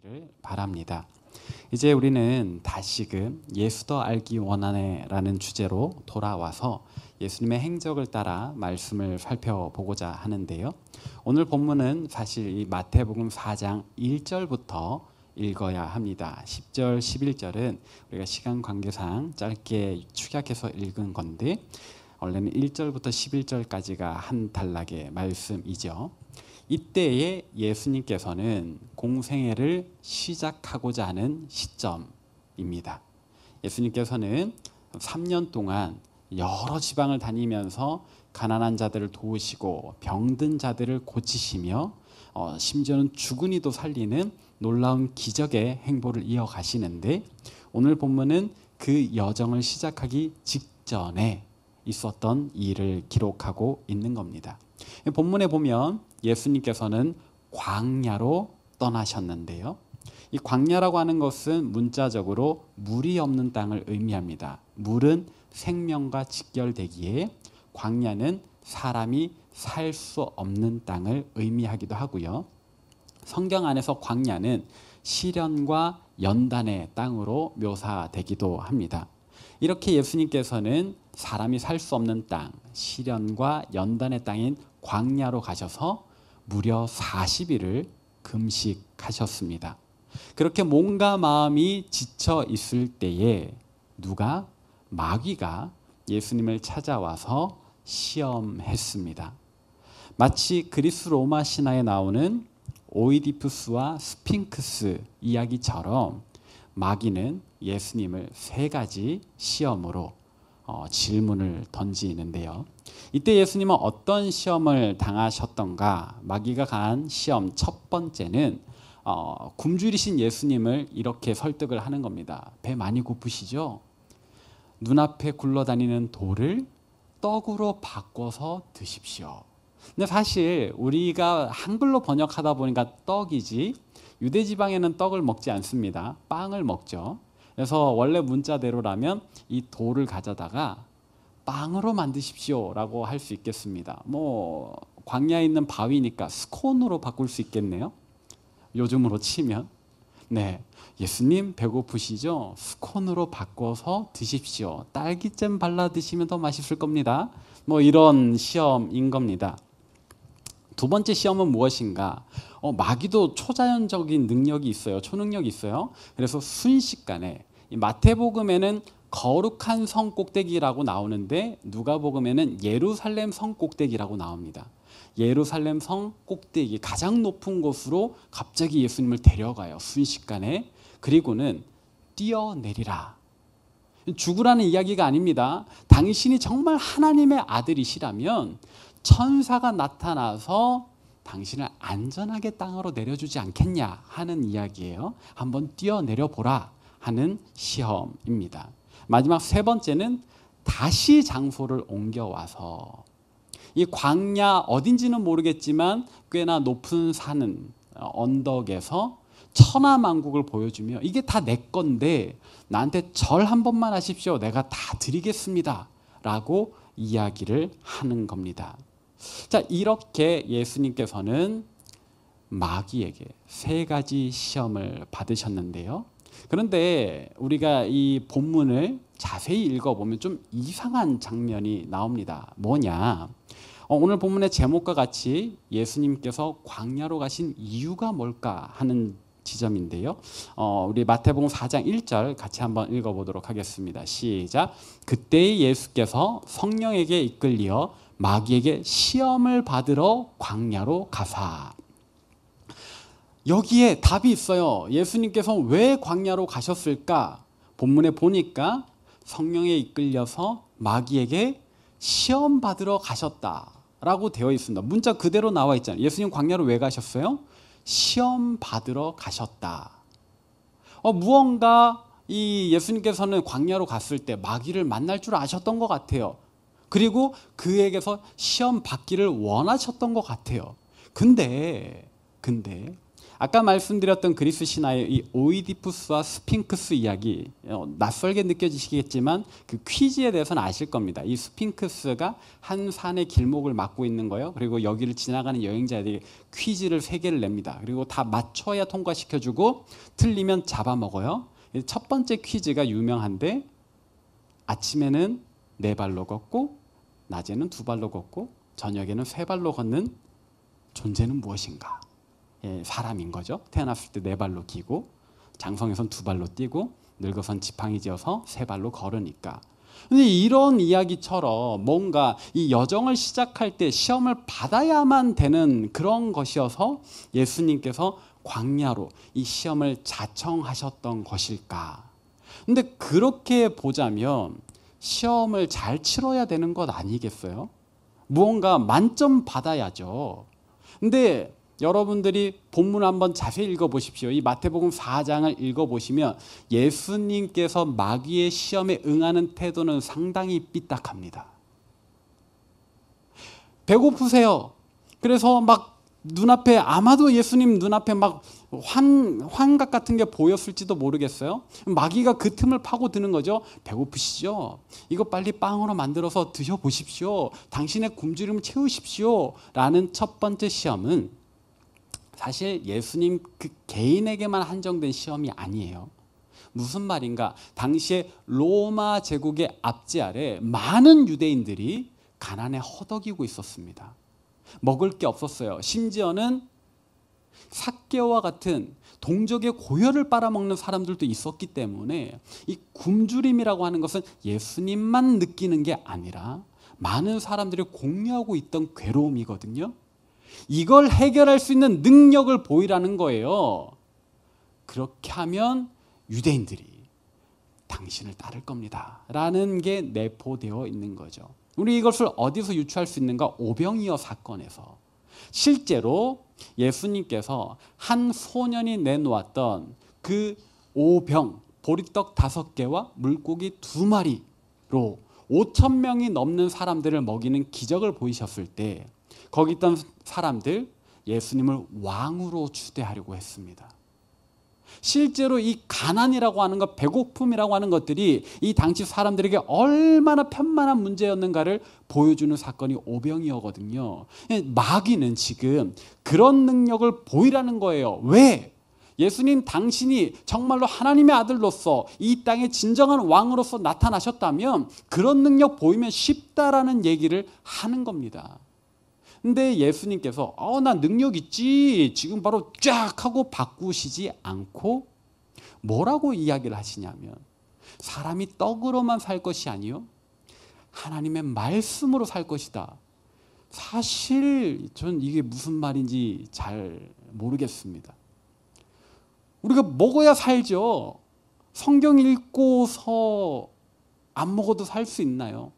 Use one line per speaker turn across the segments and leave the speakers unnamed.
되시기를 바랍니다. 이제 우리는 다시금 예수 더 알기 원하네 라는 주제로 돌아와서 예수님의 행적을 따라 말씀을 살펴보고자 하는데요. 오늘 본문은 사실 이 마태복음 4장 1절부터 읽어야 합니다. 10절, 11절은 우리가 시간 관계상 짧게 축약해서 읽은 건데 원래는 1절부터 11절까지가 한 단락의 말씀이죠. 이때에 예수님께서는 공생애를 시작하고자 하는 시점입니다. 예수님께서는 3년 동안 여러 지방을 다니면서 가난한 자들을 도우시고 병든 자들을 고치시며 심지어는 죽은 이도 살리는 놀라운 기적의 행보를 이어가시는데 오늘 본문은 그 여정을 시작하기 직전에 있었던 일을 기록하고 있는 겁니다. 본문에 보면 예수님께서는 광야로 떠나셨는데요. 이 광야라고 하는 것은 문자적으로 물이 없는 땅을 의미합니다. 물은 생명과 직결되기에 광야는 사람이 살 수 없는 땅을 의미하기도 하고요. 성경 안에서 광야는 시련과 연단의 땅으로 묘사되기도 합니다. 이렇게 예수님께서는 사람이 살 수 없는 땅, 시련과 연단의 땅인 광야로 가셔서 무려 40일을 금식하셨습니다. 그렇게 몸과 마음이 지쳐 있을 때에 마귀가 예수님을 찾아와서 시험했습니다. 마치 그리스 로마 신화에 나오는 오이디푸스와 스핑크스 이야기처럼 마귀는 예수님을 3가지 시험으로 질문을 던지는데요. 이때 예수님은 어떤 시험을 당하셨던가? 마귀가 간 시험 첫 번째는 굶주리신 예수님을 이렇게 설득을 하는 겁니다. 배 많이 고프시죠? 눈앞에 굴러다니는 돌을 떡으로 바꿔서 드십시오. 근데 사실 우리가 한글로 번역하다 보니까 떡이지 유대 지방에는 떡을 먹지 않습니다. 빵을 먹죠. 그래서 원래 문자대로라면 이 돌을 가져다가 빵으로 만드십시오 라고 할 수 있겠습니다. 광야에 있는 바위니까 스콘으로 바꿀 수 있겠네요. 요즘으로 치면. 네, 예수님 배고프시죠? 스콘으로 바꿔서 드십시오. 딸기잼 발라 드시면 더 맛있을 겁니다. 이런 시험인 겁니다. 두 번째 시험은 무엇인가? 마귀도 초자연적인 능력이 있어요. 초능력이 있어요. 그래서 순식간에 마태복음에는 거룩한 성 꼭대기라고 나오는데 누가복음에는 예루살렘 성 꼭대기라고 나옵니다. 예루살렘 성 꼭대기 가장 높은 곳으로 갑자기 예수님을 데려가요. 순식간에. 그리고는 뛰어내리라. 죽으라는 이야기가 아닙니다. 당신이 정말 하나님의 아들이시라면 천사가 나타나서 당신을 안전하게 땅으로 내려주지 않겠냐 하는 이야기예요. 한번 뛰어내려 보라 하는 시험입니다. 마지막 3번째는 다시 장소를 옮겨와서 이 광야 어딘지는 모르겠지만 꽤나 높은 산은 언덕에서 천하만국을 보여주며 이게 다 내 건데 나한테 절 한 번만 하십시오. 내가 다 드리겠습니다. 라고 이야기를 하는 겁니다. 자, 이렇게 예수님께서는 마귀에게 3가지 시험을 받으셨는데요. 그런데 우리가 이 본문을 자세히 읽어보면 좀 이상한 장면이 나옵니다. 뭐냐? 오늘 본문의 제목과 같이 예수님께서 광야로 가신 이유가 뭘까 하는 지점인데요. 우리 마태복음 4장 1절 같이 한번 읽어보도록 하겠습니다. 시작. 그때 예수께서 성령에게 이끌리어 마귀에게 시험을 받으러 광야로 가사. 여기에 답이 있어요. 예수님께서 왜 광야로 가셨을까? 본문에 보니까 성령에 이끌려서 마귀에게 시험 받으러 가셨다라고 되어 있습니다. 문자 그대로 나와 있잖아요. 예수님 광야로 왜 가셨어요? 시험 받으러 가셨다. 무언가 이 예수님께서는 광야로 갔을 때 마귀를 만날 줄 아셨던 것 같아요. 그리고 그에게서 시험 받기를 원하셨던 것 같아요. 근데 아까 말씀드렸던 그리스 신화의 이 오이디푸스와 스핑크스 이야기, 낯설게 느껴지시겠지만 그 퀴즈에 대해서는 아실 겁니다. 이 스핑크스가 한 산의 길목을 막고 있는 거예요. 그리고 여기를 지나가는 여행자들이 퀴즈를 3개를 냅니다. 그리고 다 맞춰야 통과시켜주고 틀리면 잡아먹어요. 첫 번째 퀴즈가 유명한데, 아침에는 4발로 걷고 낮에는 2발로 걷고 저녁에는 3발로 걷는 존재는 무엇인가? 사람인 거죠. 태어났을 때 4발로 기고 장성에선 2발로 뛰고 늙어선 지팡이 지어서 3발로 걸으니까. 근데 이런 이야기처럼 뭔가 이 여정을 시작할 때 시험을 받아야만 되는 그런 것이어서 예수님께서 광야로 이 시험을 자청하셨던 것일까? 근데 그렇게 보자면 시험을 잘 치러야 되는 것 아니겠어요? 무언가 만점 받아야죠. 근데 여러분들이 본문을 한번 자세히 읽어보십시오. 이 마태복음 4장을 읽어보시면 예수님께서 마귀의 시험에 응하는 태도는 상당히 삐딱합니다. 배고프세요. 그래서 막 눈앞에, 아마도 예수님 눈앞에 막 환각 같은 게 보였을지도 모르겠어요. 마귀가 그 틈을 파고드는 거죠. 배고프시죠? 이거 빨리 빵으로 만들어서 드셔보십시오. 당신의 굶주림을 채우십시오. 라는 첫 번째 시험은 사실 예수님 그 개인에게만 한정된 시험이 아니에요. 무슨 말인가? 당시에 로마 제국의 압제 아래 많은 유대인들이 가난에 허덕이고 있었습니다. 먹을 게 없었어요. 심지어는 삭개와 같은 동족의 고혈을 빨아먹는 사람들도 있었기 때문에 이 굶주림이라고 하는 것은 예수님만 느끼는 게 아니라 많은 사람들이 공유하고 있던 괴로움이거든요. 이걸 해결할 수 있는 능력을 보이라는 거예요. 그렇게 하면 유대인들이 당신을 따를 겁니다 라는 게 내포되어 있는 거죠. 우리 이것을 어디서 유추할 수 있는가? 오병이어 사건에서 실제로 예수님께서 한 소년이 내놓았던 그 오병, 보리떡 5개와 물고기 2마리로 5,000명이 넘는 사람들을 먹이는 기적을 보이셨을 때 거기 있던 사람들 예수님을 왕으로 추대하려고 했습니다. 실제로 이 가난이라고 하는 것, 배고픔이라고 하는 것들이 이 당시 사람들에게 얼마나 편만한 문제였는가를 보여주는 사건이 오병이어거든요. 마귀는 지금 그런 능력을 보이라는 거예요. 왜? 예수님 당신이 정말로 하나님의 아들로서 이 땅의 진정한 왕으로서 나타나셨다면 그런 능력 보이면 쉽다라는 얘기를 하는 겁니다. 근데 예수님께서 나 능력 있지 지금 바로 쫙 하고 바꾸시지 않고 뭐라고 이야기를 하시냐면 사람이 떡으로만 살 것이 아니요 하나님의 말씀으로 살 것이다. 사실 전 이게 무슨 말인지 잘 모르겠습니다. 우리가 먹어야 살죠. 성경 읽고서 안 먹어도 살 수 있나요?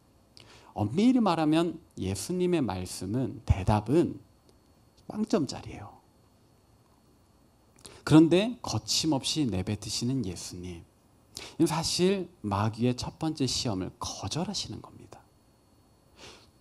엄밀히 말하면 예수님의 말씀은, 대답은 빵점짜리예요. 그런데 거침없이 내뱉으시는 예수님, 사실 마귀의 첫 번째 시험을 거절하시는 겁니다.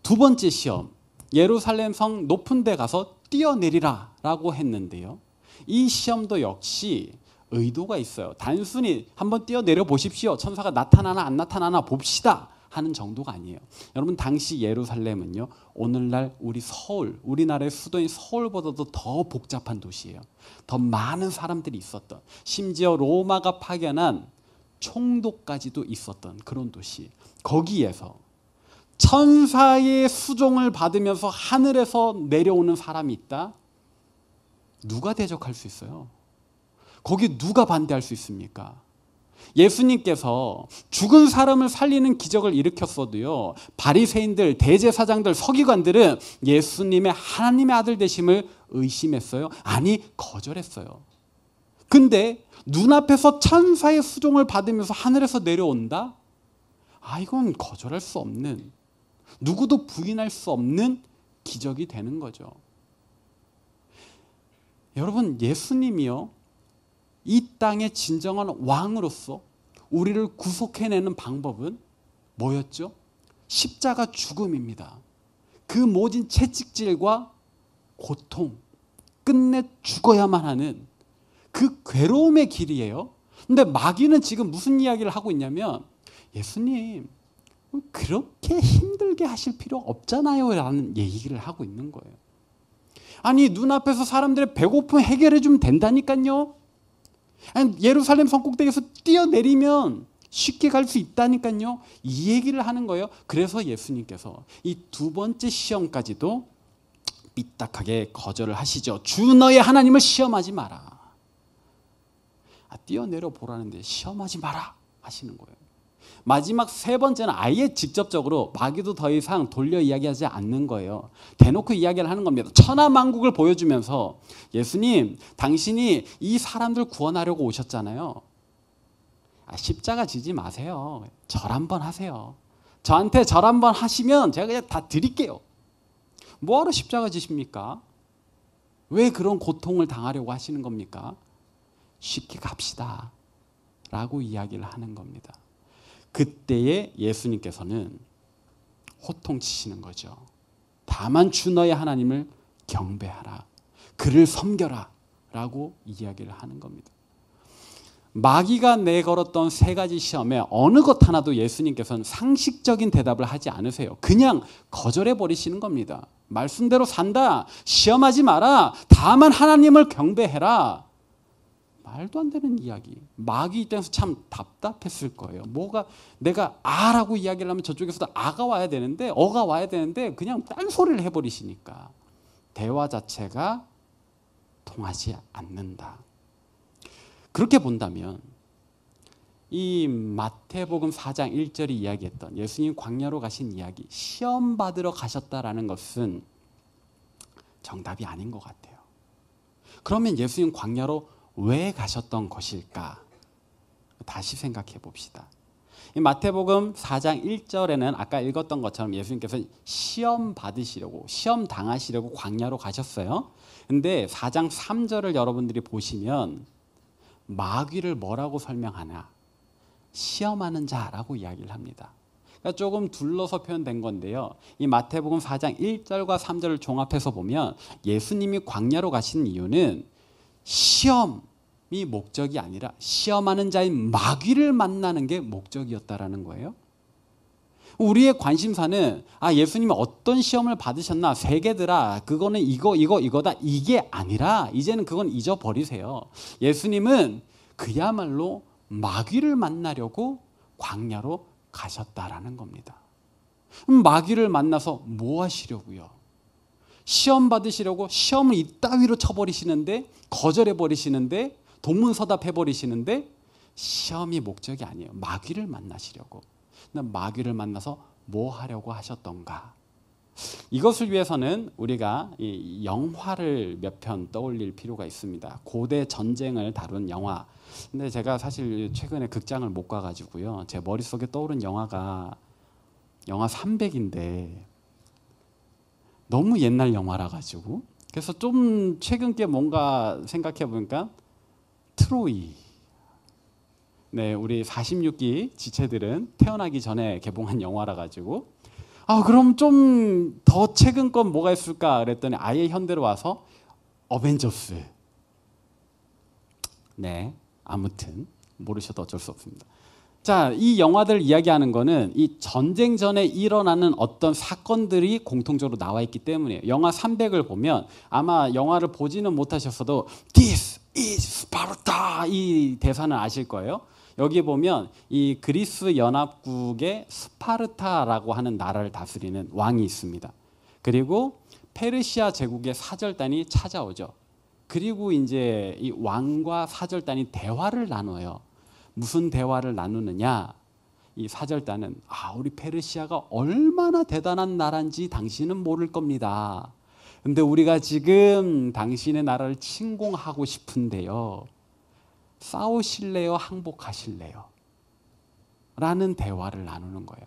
두 번째 시험, 예루살렘 성 높은 데 가서 뛰어내리라 라고 했는데요, 이 시험도 역시 의도가 있어요. 단순히 한번 뛰어내려 보십시오, 천사가 나타나나 안 나타나나 봅시다 하는 정도가 아니에요. 여러분 당시 예루살렘은요 오늘날 우리 서울, 우리나라의 수도인 서울보다도 더 복잡한 도시예요. 더 많은 사람들이 있었던, 심지어 로마가 파견한 총독까지도 있었던 그런 도시. 거기에서 천사의 수종을 받으면서 하늘에서 내려오는 사람이 있다? 누가 대적할 수 있어요? 거기 누가 반대할 수 있습니까? 예수님께서 죽은 사람을 살리는 기적을 일으켰어도요 바리새인들, 대제사장들, 서기관들은 예수님의 하나님의 아들 되심을 의심했어요? 아니, 거절했어요. 근데 눈앞에서 천사의 수종을 받으면서 하늘에서 내려온다? 이건 거절할 수 없는, 누구도 부인할 수 없는 기적이 되는 거죠. 여러분, 예수님이요 이 땅의 진정한 왕으로서 우리를 구속해내는 방법은 뭐였죠? 십자가 죽음입니다. 그 모진 채찍질과 고통, 끝내 죽어야만 하는 그 괴로움의 길이에요. 근데 마귀는 지금 무슨 이야기를 하고 있냐면 예수님 그렇게 힘들게 하실 필요 없잖아요 라는 얘기를 하고 있는 거예요. 아니 눈앞에서 사람들의 배고픔 해결해 주면 된다니까요. 아니, 예루살렘 성꼭대기에서 뛰어내리면 쉽게 갈 수 있다니까요. 이 얘기를 하는 거예요. 그래서 예수님께서 이 두 번째 시험까지도 삐딱하게 거절을 하시죠. 주 너의 하나님을 시험하지 마라. 뛰어내려 보라는데 시험하지 마라 하시는 거예요. 마지막 세 번째는 아예 직접적으로 마귀도 더 이상 돌려 이야기하지 않는 거예요. 대놓고 이야기를 하는 겁니다. 천하만국을 보여주면서 예수님 당신이 이 사람들 구원하려고 오셨잖아요. 십자가 지지 마세요. 절 한번 하세요. 저한테 절 한번 하시면 제가 그냥 다 드릴게요. 뭐하러 십자가 지십니까? 왜 그런 고통을 당하려고 하시는 겁니까? 쉽게 갑시다 라고 이야기를 하는 겁니다. 그때에 예수님께서는 호통치시는 거죠. 다만 주 너의 하나님을 경배하라. 그를 섬겨라 라고 이야기를 하는 겁니다. 마귀가 내걸었던 세 가지 시험에 어느 것 하나도 예수님께서는 상식적인 대답을 하지 않으세요. 그냥 거절해 버리시는 겁니다. 말씀대로 산다. 시험하지 마라. 다만 하나님을 경배해라. 말도 안 되는 이야기. 마귀 입장에서 참 답답했을 거예요. 뭐가 내가 아라고 이야기를 하면 저쪽에서도 아가 와야 되는데 어가 와야 되는데 그냥 딴소리를 해버리시니까 대화 자체가 통하지 않는다. 그렇게 본다면 이 마태복음 4장 1절이 이야기했던 예수님 광야로 가신 이야기, 시험 받으러 가셨다라는 것은 정답이 아닌 것 같아요. 그러면 예수님 광야로 왜 가셨던 것일까? 다시 생각해 봅시다. 이 마태복음 4장 1절에는 아까 읽었던 것처럼 예수님께서 시험 받으시려고, 시험 당하시려고 광야로 가셨어요. 근데 4장 3절을 여러분들이 보시면 마귀를 뭐라고 설명하나? 시험하는 자라고 이야기를 합니다. 그러니까 조금 둘러서 표현된 건데요. 이 마태복음 4장 1절과 3절을 종합해서 보면 예수님이 광야로 가신 이유는 시험이 목적이 아니라 시험하는 자인 마귀를 만나는 게 목적이었다라는 거예요. 우리의 관심사는 예수님이 어떤 시험을 받으셨나 세계들아 그거는 이거다 이게 아니라 이제는 그건 잊어버리세요. 예수님은 그야말로 마귀를 만나려고 광야로 가셨다라는 겁니다. 마귀를 만나서 뭐 하시려고요? 시험 받으시려고 시험을 이따위로 쳐버리시는데 거절해버리시는데 동문서답해버리시는데 시험이 목적이 아니에요. 마귀를 만나시려고. 마귀를 만나서 뭐 하려고 하셨던가? 이것을 위해서는 우리가 이 영화를 몇 편 떠올릴 필요가 있습니다. 고대 전쟁을 다룬 영화. 근데 제가 사실 최근에 극장을 못 가가지고요. 제 머릿속에 떠오른 영화가 영화 300인데 너무 옛날 영화라 가지고 그래서 좀 최근 게 뭔가 생각해 보니까 트로이. 네, 우리 46기 지체들은 태어나기 전에 개봉한 영화라 가지고 그럼 좀 더 최근 건 뭐가 있을까 그랬더니 아예 현대로 와서 어벤져스. 네, 아무튼 모르셔도 어쩔 수 없습니다. 자, 이 영화들 이야기하는 거는 이 전쟁 전에 일어나는 어떤 사건들이 공통적으로 나와 있기 때문이에요. 영화 300을 보면 아마 영화를 보지는 못하셨어도 This is Sparta 이 대사는 아실 거예요. 여기 보면 이 그리스 연합국의 스파르타라고 하는 나라를 다스리는 왕이 있습니다. 그리고 페르시아 제국의 사절단이 찾아오죠. 그리고 이제 이 왕과 사절단이 대화를 나눠요. 무슨 대화를 나누느냐? 이 사절단은 우리 페르시아가 얼마나 대단한 나라인지 당신은 모를 겁니다. 근데 우리가 지금 당신의 나라를 침공하고 싶은데요. 싸우실래요? 항복하실래요? 라는 대화를 나누는 거예요.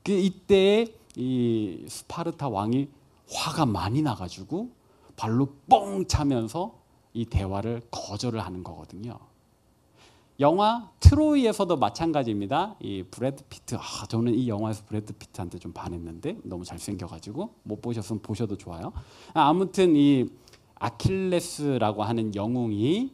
이때 이 스파르타 왕이 화가 많이 나가지고 발로 뻥 차면서 이 대화를 거절을 하는 거거든요. 영화 트로이에서도 마찬가지입니다. 이 브래드 피트, 저는 이 영화에서 브래드 피트한테 좀 반했는데 너무 잘생겨가지고 못 보셨으면 보셔도 좋아요. 아무튼 이 아킬레스라고 하는 영웅이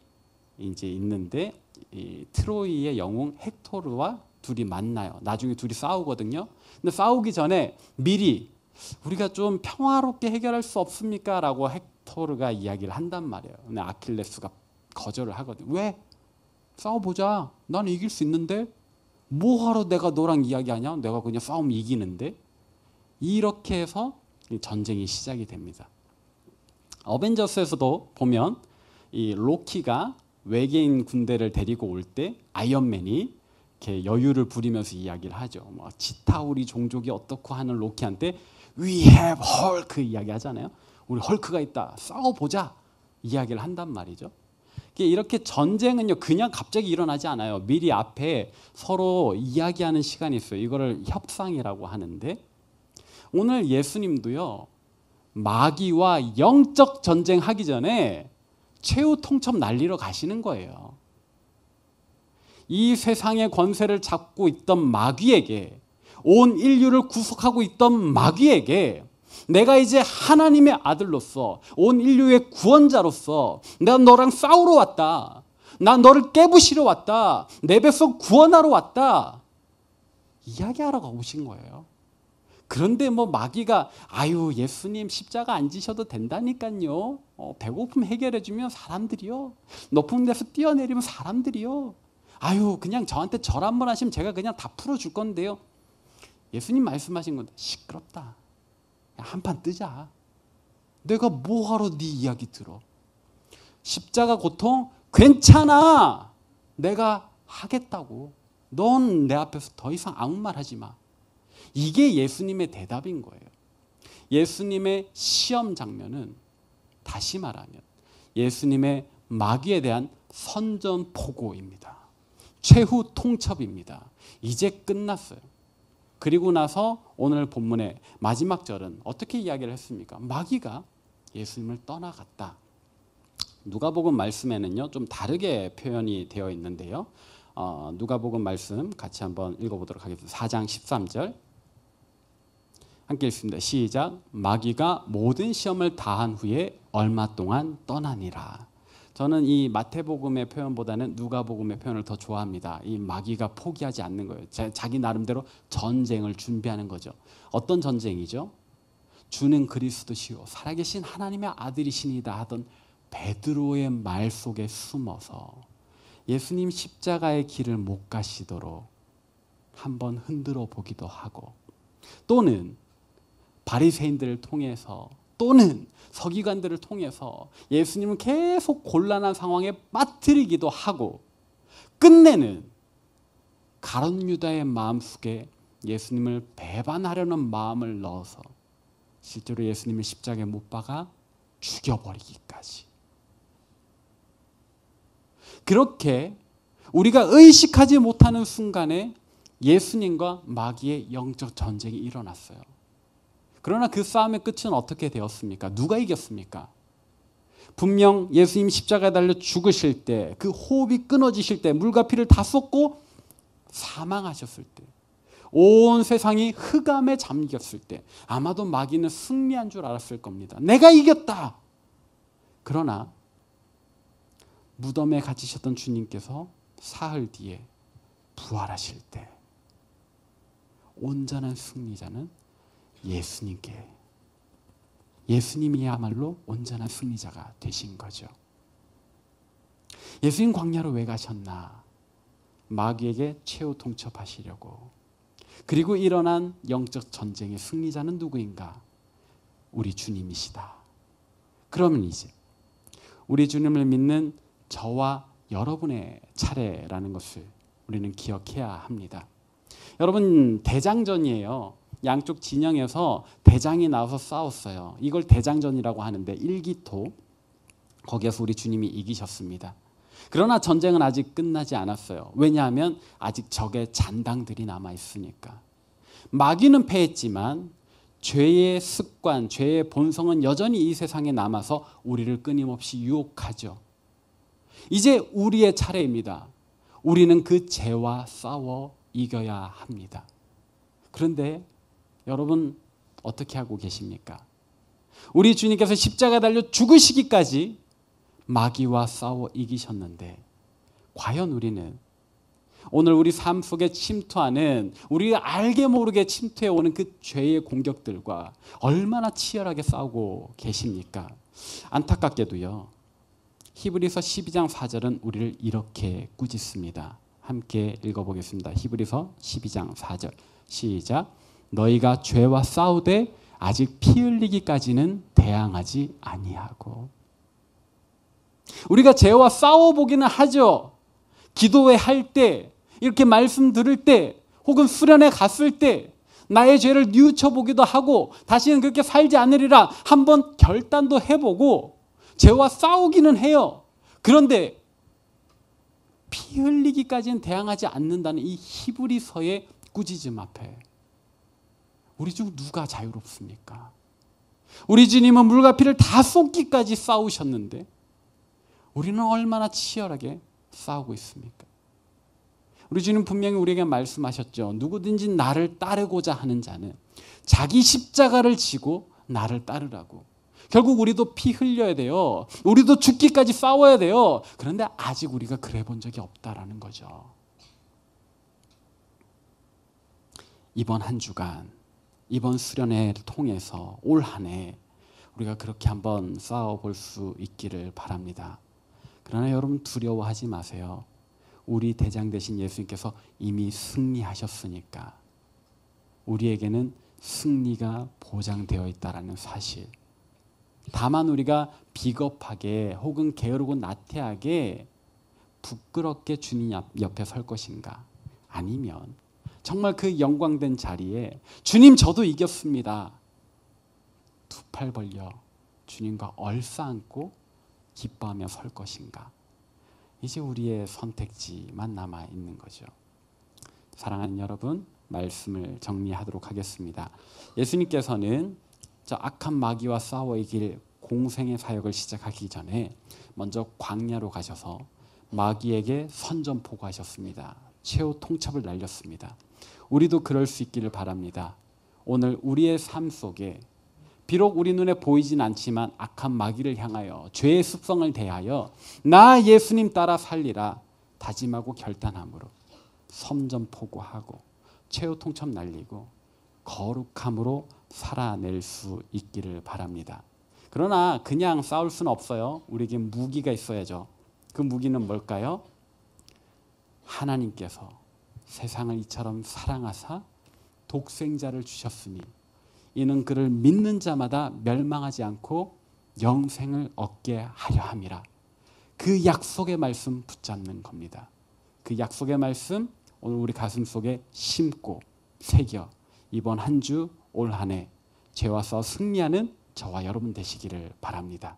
이제 있는데 이 트로이의 영웅 헥토르와 둘이 만나요. 나중에 둘이 싸우거든요. 근데 싸우기 전에 미리 우리가 좀 평화롭게 해결할 수 없습니까? 라고 헥토르가 이야기를 한단 말이에요. 근데 아킬레스가 거절을 하거든요. 왜? 싸워보자. 나는 이길 수 있는데 뭐하러 내가 너랑 이야기하냐? 내가 그냥 싸우면 이기는데. 이렇게 해서 전쟁이 시작이 됩니다. 어벤져스에서도 보면 이 로키가 외계인 군대를 데리고 올 때 아이언맨이 이렇게 여유를 부리면서 이야기를 하죠. 뭐 지타우리 종족이 어떻고 하는 로키한테 We have Hulk 이야기하잖아요. 우리 헐크가 있다. 싸워보자. 이야기를 한단 말이죠. 이렇게 전쟁은요 그냥 갑자기 일어나지 않아요. 미리 앞에 서로 이야기하는 시간이 있어요. 이거를 협상이라고 하는데 오늘 예수님도요 마귀와 영적 전쟁하기 전에 최후 통첩 날리러 가시는 거예요. 이 세상의 권세를 잡고 있던 마귀에게, 온 인류를 구속하고 있던 마귀에게 내가 이제 하나님의 아들로서, 온 인류의 구원자로서 내가 너랑 싸우러 왔다. 난 너를 깨부시러 왔다. 내 백성 구원하러 왔다. 이야기하러 오신 거예요. 그런데 뭐 마귀가 아유 예수님 십자가 안 지셔도 된다니까요. 배고픔 해결해주면 사람들이요. 높은 데서 뛰어내리면 사람들이요. 아유 그냥 저한테 절 한번 하시면 제가 그냥 다 풀어줄 건데요. 예수님 말씀하신 건데 시끄럽다. 한판 뜨자. 내가 뭐하러 네 이야기 들어. 십자가 고통 괜찮아. 내가 하겠다고. 넌 내 앞에서 더 이상 아무 말 하지 마. 이게 예수님의 대답인 거예요. 예수님의 시험 장면은 다시 말하면 예수님의 마귀에 대한 선전포고입니다. 최후 통첩입니다. 이제 끝났어요. 그리고 나서 오늘 본문의 마지막 절은 어떻게 이야기를 했습니까? 마귀가 예수님을 떠나갔다. 누가복음 말씀에는요 좀 다르게 표현이 되어 있는데요. 누가복음 말씀 같이 한번 읽어보도록 하겠습니다. 4장 13절 함께 읽습니다. 시작. 마귀가 모든 시험을 다한 후에 얼마 동안 떠나니라. 저는 이 마태복음의 표현보다는 누가복음의 표현을 더 좋아합니다. 이 마귀가 포기하지 않는 거예요. 자기 나름대로 전쟁을 준비하는 거죠. 어떤 전쟁이죠? 주는 그리스도시요 살아계신 하나님의 아들이시니다 하던 베드로의 말 속에 숨어서 예수님 십자가의 길을 못 가시도록 한번 흔들어 보기도 하고 또는 바리새인들을 통해서 또는 서기관들을 통해서 예수님을 계속 곤란한 상황에 빠뜨리기도 하고 끝내는 가룟 유다의 마음속에 예수님을 배반하려는 마음을 넣어서 실제로 예수님을 십자가에 못 박아 죽여버리기까지. 그렇게 우리가 의식하지 못하는 순간에 예수님과 마귀의 영적 전쟁이 일어났어요. 그러나 그 싸움의 끝은 어떻게 되었습니까? 누가 이겼습니까? 분명 예수님 십자가에 달려 죽으실 때, 그 호흡이 끊어지실 때, 물과 피를 다 쏟고 사망하셨을 때, 온 세상이 흑암에 잠겼을 때 아마도 마귀는 승리한 줄 알았을 겁니다. 내가 이겼다. 그러나 무덤에 갇히셨던 주님께서 사흘 뒤에 부활하실 때 온전한 승리자는 예수님이야말로 온전한 승리자가 되신 거죠. 예수님 광야로 왜 가셨나? 마귀에게 최후 통첩하시려고. 그리고 일어난 영적 전쟁의 승리자는 누구인가? 우리 주님이시다. 그러면 이제 우리 주님을 믿는 저와 여러분의 차례라는 것을 우리는 기억해야 합니다. 여러분 대장전이에요. 양쪽 진영에서 대장이 나와서 싸웠어요. 이걸 대장전이라고 하는데 일기토 거기에서 우리 주님이 이기셨습니다. 그러나 전쟁은 아직 끝나지 않았어요. 왜냐하면 아직 적의 잔당들이 남아있으니까. 마귀는 패했지만 죄의 습관, 죄의 본성은 여전히 이 세상에 남아서 우리를 끊임없이 유혹하죠. 이제 우리의 차례입니다. 우리는 그 죄와 싸워 이겨야 합니다. 그런데 여러분 어떻게 하고 계십니까? 우리 주님께서 십자가에 달려 죽으시기까지 마귀와 싸워 이기셨는데 과연 우리는 오늘 우리 삶 속에 침투하는, 우리가 알게 모르게 침투해 오는 그 죄의 공격들과 얼마나 치열하게 싸우고 계십니까? 안타깝게도요, 히브리서 12장 4절은 우리를 이렇게 꾸짖습니다. 함께 읽어보겠습니다. 히브리서 12장 4절 시작. 너희가 죄와 싸우되 아직 피 흘리기까지는 대항하지 아니하고. 우리가 죄와 싸워보기는 하죠. 기도회 할 때, 이렇게 말씀 들을 때, 혹은 수련회 갔을 때 나의 죄를 뉘우쳐보기도 하고 다시는 그렇게 살지 않으리라 한번 결단도 해보고 죄와 싸우기는 해요. 그런데 피 흘리기까지는 대항하지 않는다는 이 히브리서의 꾸짖음 앞에 우리 중 누가 자유롭습니까? 우리 주님은 물과 피를 다 쏟기까지 싸우셨는데 우리는 얼마나 치열하게 싸우고 있습니까? 우리 주님 분명히 우리에게 말씀하셨죠. 누구든지 나를 따르고자 하는 자는 자기 십자가를 지고 나를 따르라고. 결국 우리도 피 흘려야 돼요. 우리도 죽기까지 싸워야 돼요. 그런데 아직 우리가 그래 본 적이 없다라는 거죠. 이번 한 주간, 이번 수련회를 통해서 올 한 해 우리가 그렇게 한번 싸워볼 수 있기를 바랍니다. 그러나 여러분 두려워하지 마세요. 우리 대장 되신 예수님께서 이미 승리하셨으니까 우리에게는 승리가 보장되어 있다는 사실. 다만 우리가 비겁하게 혹은 게으르고 나태하게 부끄럽게 주님 옆에 설 것인가? 아니면 정말 그 영광된 자리에 주님 저도 이겼습니다. 두 팔 벌려 주님과 얼싸안고 기뻐하며 설 것인가? 이제 우리의 선택지만 남아 있는 거죠. 사랑하는 여러분, 말씀을 정리하도록 하겠습니다. 예수님께서는 저 악한 마귀와 싸워 이길 공생의 사역을 시작하기 전에 먼저 광야로 가셔서 마귀에게 선전포고하셨습니다. 최후 통첩을 날렸습니다. 우리도 그럴 수 있기를 바랍니다. 오늘 우리의 삶 속에 비록 우리 눈에 보이진 않지만 악한 마귀를 향하여 죄의 습성을 대하여 나 예수님 따라 살리라 다짐하고 결단함으로 선전포고하고 최후 통첩 날리고 거룩함으로 살아낼 수 있기를 바랍니다. 그러나 그냥 싸울 수는 없어요. 우리에게 무기가 있어야죠. 그 무기는 뭘까요? 하나님께서 세상을 이처럼 사랑하사 독생자를 주셨으니 이는 그를 믿는 자마다 멸망하지 않고 영생을 얻게 하려 함이라. 그 약속의 말씀 붙잡는 겁니다. 그 약속의 말씀 오늘 우리 가슴 속에 심고 새겨 이번 한 주 올 한 해 죄와 싸워 승리하는 저와 여러분 되시기를 바랍니다.